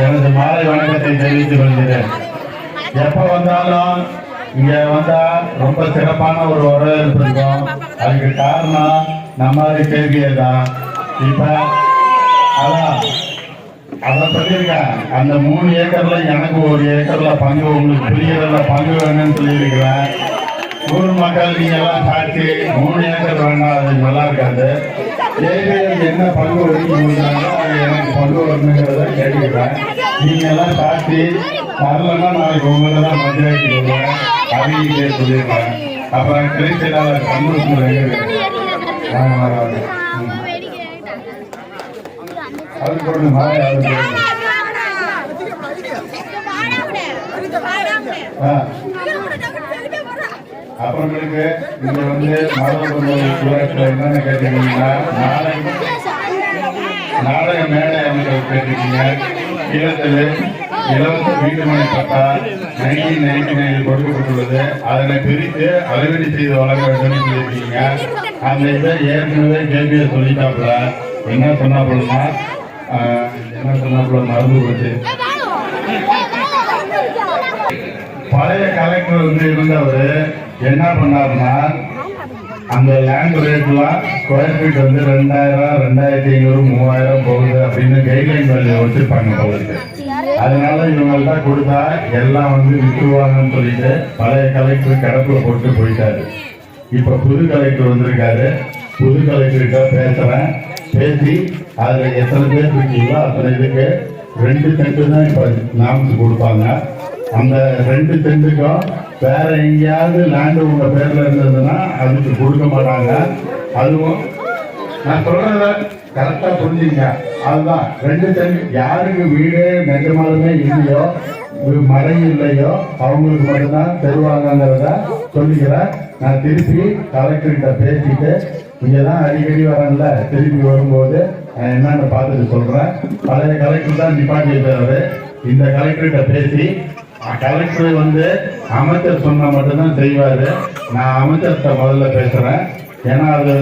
எனது மாலை வணக்கத்தை தெரிவித்துக் கொள்கிறேன். எப்ப வந்தாலும் இங்க வந்தா ரொம்ப சிறப்பான ஒரு வரவேற்பு இருக்கும். அதுக்கு காரணம் நம்மளுடைய கேள்வியே தான். இப்ப அதான் அதை சொல்லியிருக்கேன். அந்த 3 ஏக்கர்ல எனக்கு 1 ஏக்கர்ல பங்கு, உங்களுக்கு புரியறதுல பங்கு வேணும்னு சொல்லியிருக்கிறேன். ஊர் மக்கள் நீங்க எல்லாம் சாட்சி. 3 ஏக்கர் வேண்டாம், அது நல்லா இருக்காது. ஏரியாவுக்கு என்ன பங்கு ஒதுக்கிட்டாங்களோ அது எனக்கு பங்கு வரணுங்கிறத கேட்டுக்கிறேன். நீங்க எல்லாம் சாட்சி. வரலன்னா நாளைக்கு உங்களை தான் பஞ்சாயத்து சொல்லுவேன், அவையிலே சொல்லிடுறேன். அப்புறம் கிளைச்செயலாளர் சந்தோஷம் வராது. அதுக்கு ஒன்று மாலை அப்புறமேலுக்கு இங்க மாதவர்கள் என்னன்னு கேட்டீங்கன்னா, நாடக மேடை அமைச்சர் கேட்டிருக்கீங்க. ஈழத்தில் இலவச வீட்டுமனை பட்டா 1999 கொடுக்கப்பட்டுள்ளது. அதனை பிரித்து அளவீடு செய்து வழங்க வேண்டும் சொல்லியிருக்கீங்க. அந்த இதை ஏற்கனவே கேள்வியை சொல்லிட்டாப்புல. என்ன சொன்னாப்புலன்னா மறந்து போச்சு. பழைய கலெக்டர் இருந்தவர் என்ன பண்ணாருன்னா, அந்த லேண்ட் ரேட்லாம் ஸ்கொயர் ஃபீட் 2000, 2500, 3000 போகுது அப்படின்னு கைட்லைன் வேல்யூ வச்சிருப்பாங்க போகுது. அதனால இவங்கள்ட்ட கொடுத்தா எல்லாம் விட்டுருவாங்கன்னு சொல்லிட்டு பழைய கலெக்டர் கிடப்புல போட்டு போயிட்டாரு. இப்ப புது கலெக்டர் வந்திருக்காரு. புது கலெக்டர்கிட்ட பேசுறேன். பேசி அதுல எத்தனை பேர் இருக்கீங்களோ அத்தனை இதுக்கு 2 சென்ட் தான் இப்ப நாம்ஸ் கொடுப்பாங்க. அந்த 2 சென்ட்டுக்கும் வேற எங்கேயாவது லேண்டு உங்க பேர்ல இருந்ததுன்னா அதுக்கு கொடுக்க மாட்டாங்க. அதுவும் நான் சொல்றத கரெக்டா புரிஞ்சுங்க. அதுதான் 2 சென்ட். யாருக்கு வீடு நிஜமாலுமே இல்லையோ, மழை இல்லையோ, அவங்களுக்கு மட்டும்தான் தருவாங்கிறத சொல்லிக்கிறேன். நான் திருப்பி கலெக்டர்கிட்ட பேசிட்டு, இங்கதான் அடிக்கடி வரேன்ல, திருப்பி வரும்போது நான் என்னன்னு பார்த்துட்டு சொல்றேன். பழைய கலெக்டர் தான் நிப்பாட்டிட்டாரு. இந்த கலெக்டர்கிட்ட பேசி, கலெக்டர் அமைச்சர் சொன்னா மட்டும்தான் செய்வாரு. நான் அமைச்சர்கிட்ட முதல்ல பேசுறேன். ஏன்னா அது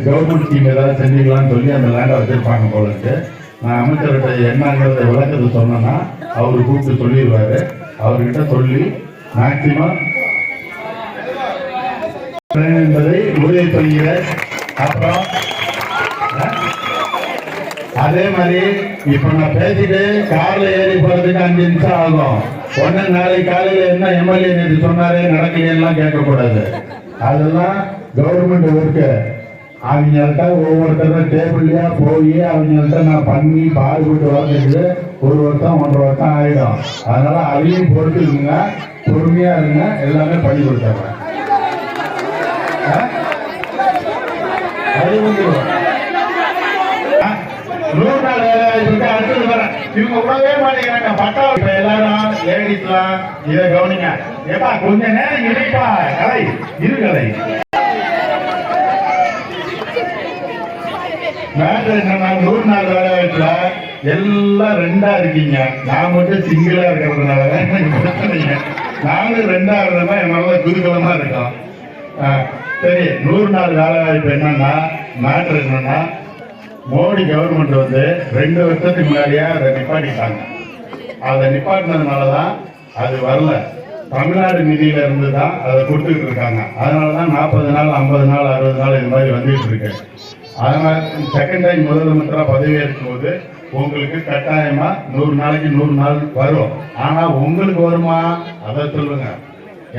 கவர்மெண்ட் ஸ்கீம் ஏதாவது செஞ்சுக்கலாம்னு சொல்லி அந்த லேண்டை வச்சிருப்பாங்க போல இருக்கு. நான் அமைச்சர்கிட்ட என்னங்கிறத விளக்கத்தை சொன்னேன்னா அவரு கூப்பிட்டு சொல்லிடுவாரு. அவர்கிட்ட சொல்லி மேக்சிமம் என்பதை உறுதி சொல்கிறேன். அப்புறம் அதே மாதிரி இப்ப நான் பேசிட்டு கார்ல ஏறி போறதுக்கு 5 நிமிஷம் ஆகும். ஒன்னு நாளைக்கு காலையில என்ன எம்எல்ஏ நேற்று சொன்னாரே நடக்கலையெல்லாம் கேட்கக்கூடாது. அதெல்லாம் கவர்மெண்ட் ஒர்க்கு. அவங்கள்ட்ட ஒவ்வொருத்தரும் டேபிள்லயா போய் அவங்கள்ட்ட நான் பண்ணி பாடுபட்டு வரதுக்கு 1 வருஷம் 1.5 வருஷம் ஆயிடும். அதனால அதையும் பொறுத்துக்குங்க, பொறுமையா இருங்க, எல்லாமே பண்ணி கொடுத்துறேன். அது 100 நாள் வேலை அடுத்தது வரேன். இவங்க விடவே மாட்டேங்கிறாங்க. பட்டா இப்ப எல்லாரும் லேடிஸ்லாம் இதை கவனிங்க. ஏப்பா கொஞ்ச நேரம் இருப்பா, கலை இரு கலை. மேட்டர் என்னன்னா, 100 நாள் வேலை வாய்ப்புல எல்லாம் 2ஆ இருக்கீங்க. நான் மட்டும் சிங்கிளா இருக்கிறதுனால நானும் 2ஆ இருந்தேன்னா என்னால குதூகலமா இருக்கும். சரி, 100 நாள் வேலை வாய்ப்பு என்னன்னா, மேட்டர் என்னன்னா, மோடி கவர்மெண்ட் 2 வருஷத்துக்கு முன்னாடியே அதை நிப்பாட்டிட்டாங்க. அதை நிப்பாட்டினதுனாலதான் அது வரல. தமிழ்நாடு நிதியில இருந்து தான் அதை கொடுத்துட்டு இருக்காங்க. அதனாலதான் 40 நாள், 50 நாள், 60 நாள் இது மாதிரி வந்துட்டு இருக்கு. அதனால செகண்ட் டைம் முதலமைச்சரா பதவியேற்கும் போது உங்களுக்கு கட்டாயமா 100 நாளைக்கு 100 நாள் வரும். ஆனா உங்களுக்கு வருமா அதை சொல்லுங்க.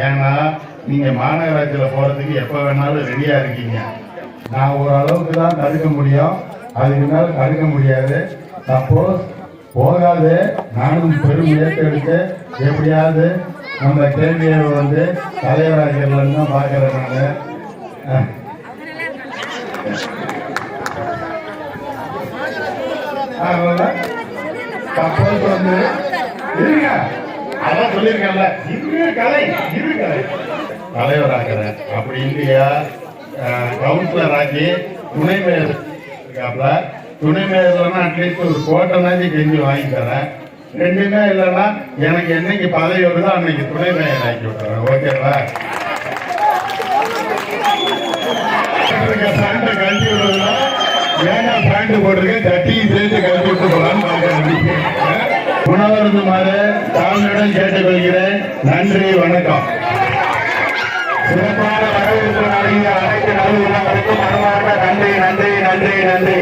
ஏன்னா நீங்க மாநகராட்சியில போறதுக்கு எப்ப வேணாலும் ரெடியா இருக்கீங்க. நான் ஓரளவுக்கு தான் தடுக்க முடியும், அதுக்கு மேல தடுக்க முடியாது. சப்போஸ் போகாது, நானும் பெரும் முயற்சி எப்படியாவது நம்ம கேள்வியை தலைவராஜர்கள் தான் பார்க்கறேன். சப்போஸ் இருங்க, அதான் சொல்லியிருக்கேன்ல, இது கலை, இது கலை. தலைவராக்கிறேன் அப்படி இல்லையா, கவுன்சிலர் ஆக்கி துணை மேயர் இருக்காப்ல, துணை மேயர்லன்னா அட்லீஸ்ட் ஒரு கோட்டனாச்சு கெஞ்சி வாங்கி தரேன். 2மே இல்லைன்னா எனக்கு என்னைக்கு பதவி வருதோ அன்னைக்கு துணை மேயர் ஆக்கி விட்டுறேன். ஓகேவா? பேண்ட் கழட்டி விடுறதுல ஏன்னா பேண்ட் போட்டிருக்கேன், தட்டியும் சேர்த்து கழட்டி விட்டு போலான்னு உணவருந்துமாறு தாழ்மையுடன் கேட்டுக்கொள்கிறேன். நன்றி, வணக்கம். சிறப்பான வரவேற்பு நல்கிய அனைத்து நல்ல உள்ளவருக்கும் மனமார்ந்த நன்றி நன்றி நன்றி நன்றி.